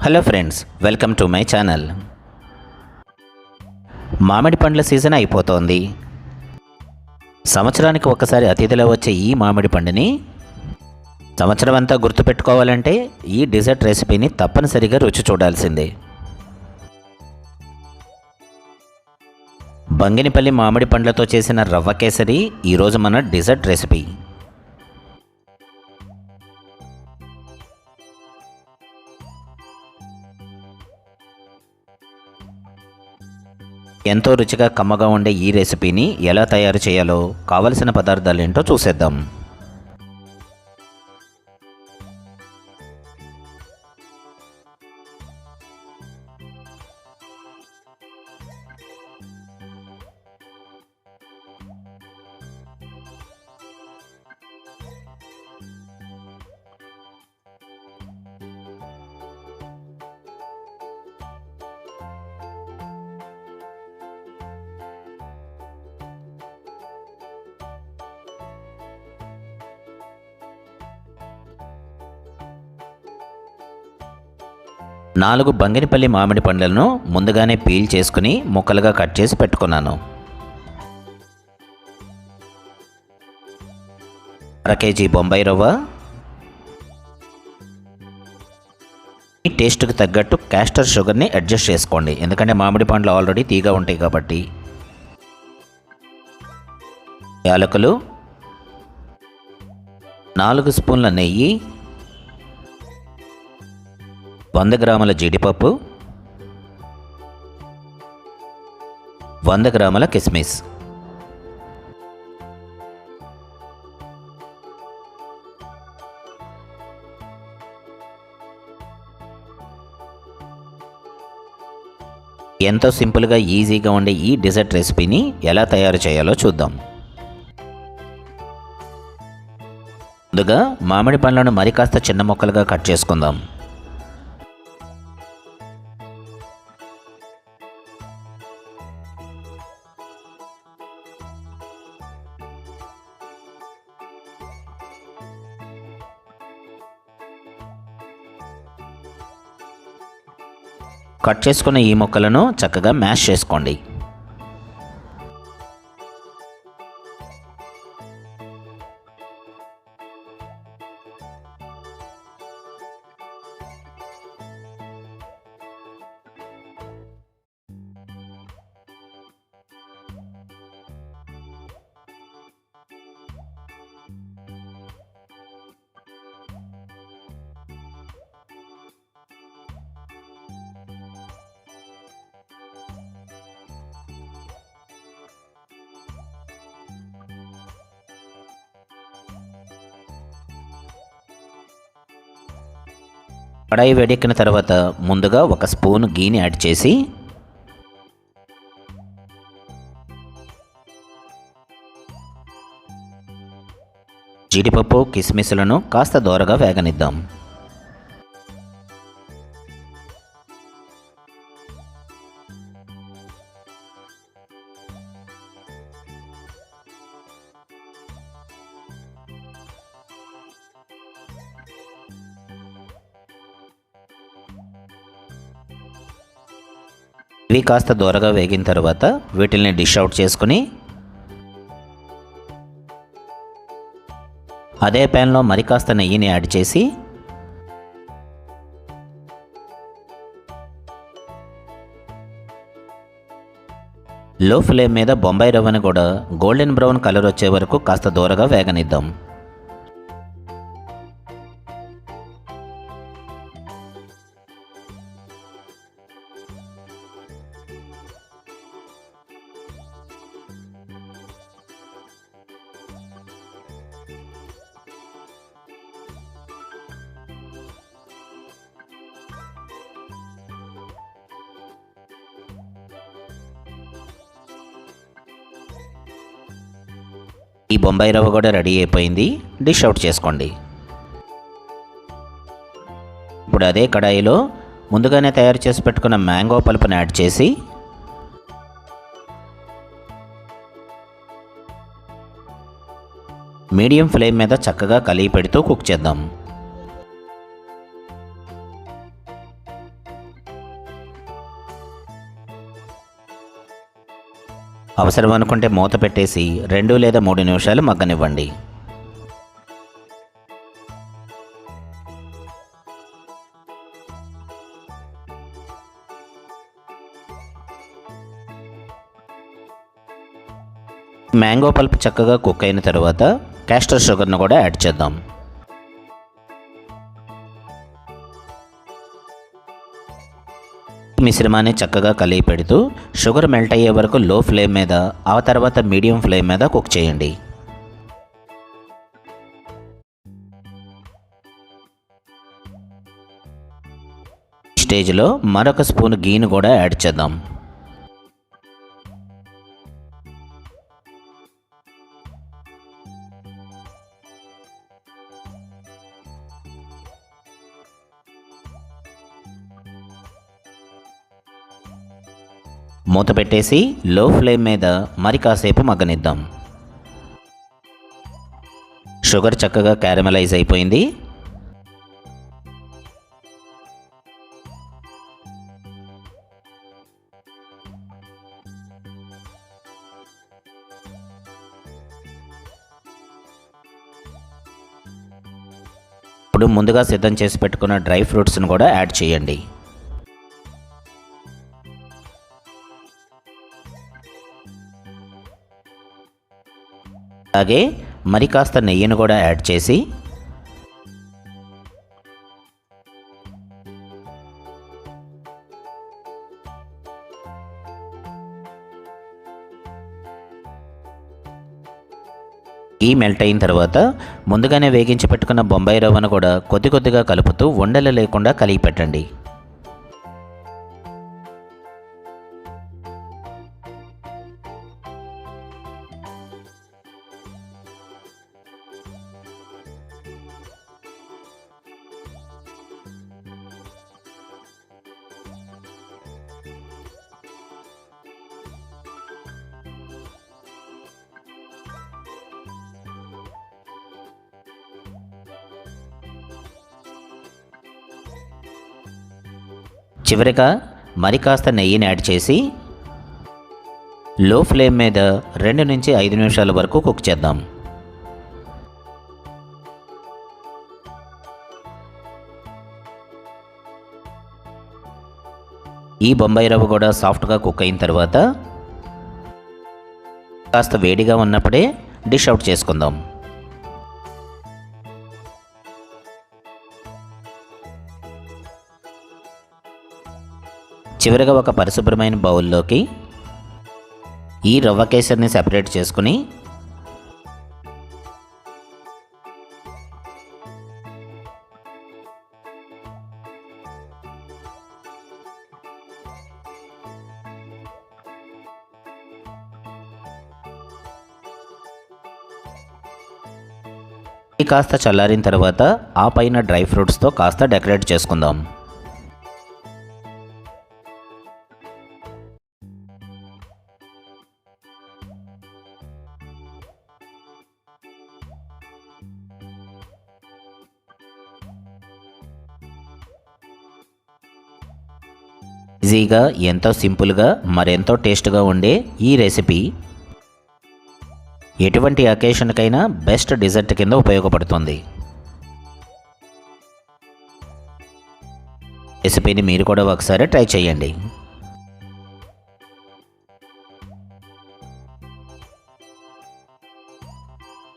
Hello friends, welcome to my channel. మామిడి పండ్ల season అయిపోతోంది. సంవత్సరానికి ఒకసారి అతిథిలో వచ్చే ఈ మామిడి పండుని సంవత్సరం అంతా గుర్తుపెట్టుకోవాలంటే ఈ డిజర్ట్ రెసిపీని తప్పనిసరిగా రుచి చూడాల్సిందే. బంగినిపల్లి మామిడి పండ్లతో చేసిన రవ్వ కేసరి ఈరోజు మన డిజర్ట్ రెసిపీ. ఎంతో రుచిగా కమ్మగా ఉండే ఈ రెసిపీని ఎలా తయారు చేయాలో కావలసిన పదార్థాలు ఏంటో చూసేద్దాం. నాలుగు బంగినిపల్లి మామిడి పండ్లను ముందుగానే పీల్ చేసుకుని ముక్కలుగా కట్ చేసి పెట్టుకున్నాను. అర కేజీ బొంబాయి రవ్వ, ఈ టేస్ట్కి తగ్గట్టు క్యాస్టర్ షుగర్ని అడ్జస్ట్ చేసుకోండి, ఎందుకంటే మామిడి పండ్లు ఆల్రెడీ తీగా ఉంటాయి కాబట్టి. యాలకులు, 4 స్పూన్ల నెయ్యి, 100 గ్రాముల జీడిపప్పు, 100 గ్రాముల కిస్మిస్. ఎంతో సింపుల్గా ఈజీగా ఉండే ఈ డిజర్ట్ రెసిపీని ఎలా తయారు చేయాలో చూద్దాం. ముందుగా మామిడి పండ్లను మరి కాస్త చిన్న ముక్కలుగా కట్ చేసుకుందాం. కట్ చేసుకున్న ఈ ముక్కలను చక్కగా మ్యాష్ చేసుకోండి. కడాయి వేడెక్కిన తర్వాత ముందుగా 1 స్పూన్ గీని యాడ్ చేసి జీడిపప్పు, కిస్మిస్లను కాస్త దోరగా వేగనిద్దాం. ఇవి కాస్త దూరగా వేగిన తర్వాత వీటిని డిష్ అవుట్ చేసుకుని అదే ప్యాన్లో మరి కాస్త నెయ్యిని యాడ్ చేసి లో ఫ్లేమ్ మీద బొంబాయి రవ్వను కూడా గోల్డెన్ బ్రౌన్ కలర్ వచ్చే వరకు కాస్త దూరగా వేగనిద్దాం. ఈ బొంబాయి రవ్వ కూడా రెడీ అయిపోయింది. డిష్ అవుట్ చేసుకోండి. ఇప్పుడు అదే కడాయిలో ముందుగానే తయారు చేసి పెట్టుకున్న మ్యాంగో పల్పుని యాడ్ చేసి మీడియం ఫ్లేమ్ మీద చక్కగా కలిపి పెడుతూ కుక్ చేద్దాం. అవసరం అనుకుంటే మూత పెట్టేసి 2 లేదా 3 నిమిషాలు మగ్గనివ్వండి. మ్యాంగో పల్ప్ చక్కగా కుక్ అయిన తర్వాత క్యాస్టర్ షుగర్ను కూడా యాడ్ చేద్దాం. మిశ్రమాన్ని చక్కగా కలిపి పెడుతూ షుగర్ మెల్ట్ అయ్యే వరకు లో ఫ్లేమ్ మీద, ఆ తర్వాత మీడియం ఫ్లేమ్ మీద కుక్ చేయండి. ఈ స్టేజ్లో మరొక స్పూన్ గీను కూడా యాడ్ చేద్దాం. మూత పెట్టేసి లో ఫ్లేమ్ మీద మరి కాసేపు మగ్గనిద్దాం. షుగర్ చక్కగా క్యారమలైజ్ అయిపోయింది. ఇప్పుడు ముందుగా సిద్ధం చేసి పెట్టుకున్న డ్రై ఫ్రూట్స్ను కూడా యాడ్ చేయండి. అలాగే మరి కాస్త నెయ్యిని కూడా యాడ్ చేసి ఈ మెల్ట్ అయిన తర్వాత ముందుగానే వేగించి పెట్టుకున్న బొంబాయి రవ్వను కూడా కొద్ది కొద్దిగా కలుపుతూ ఉండలు లేకుండా కలిపి పెట్టండి. చివరిగా మరి కాస్త నెయ్యిని యాడ్ చేసి లో ఫ్లేమ్ మీద 2 నుంచి 5 నిమిషాల వరకు కుక్ చేద్దాం. ఈ బొంబాయి రవ్వ కూడా సాఫ్ట్గా కుక్ అయిన తర్వాత కాస్త వేడిగా ఉన్నప్పుడే డిష్ అవుట్ చేసుకుందాం. చివరిగా ఒక పరిశుభ్రమైన బౌల్లోకి ఈ రవ్వ కేసరిని సెపరేట్ చేసుకుని కాస్త చల్లారిన తర్వాత ఆ పైన డ్రై ఫ్రూట్స్తో కాస్త డెకరేట్ చేసుకుందాం. ఈజీగా, ఎంతో సింపుల్గా, మరెంతో టేస్ట్గా ఉండే ఈ రెసిపీ ఎటువంటి అకేషన్కైనా బెస్ట్ డిజర్ట్ కింద ఉపయోగపడుతుంది. రెసిపీని మీరు కూడా ఒకసారి ట్రై చేయండి.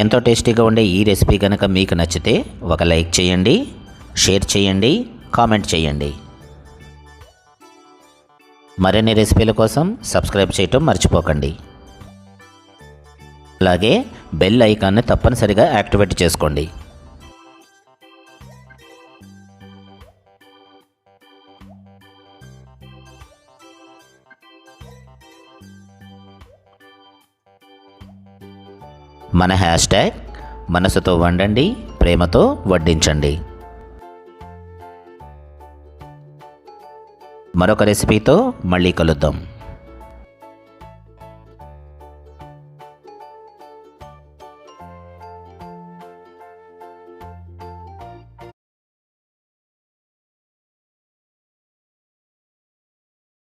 ఎంతో టేస్టీగా ఉండే ఈ రెసిపీ కనుక మీకు నచ్చితే ఒక లైక్ చేయండి, షేర్ చేయండి, కామెంట్ చేయండి. మరిన్ని రెసిపీల కోసం సబ్స్క్రైబ్ చేయటం మర్చిపోకండి. అలాగే బెల్ ఐకాన్ని తప్పనిసరిగా యాక్టివేట్ చేసుకోండి. మన హ్యాష్ట్యాగ్ మనసుతో వండండి, ప్రేమతో వడ్డించండి. మరొక రెసిపీతో మళ్ళీ కలుద్దాం.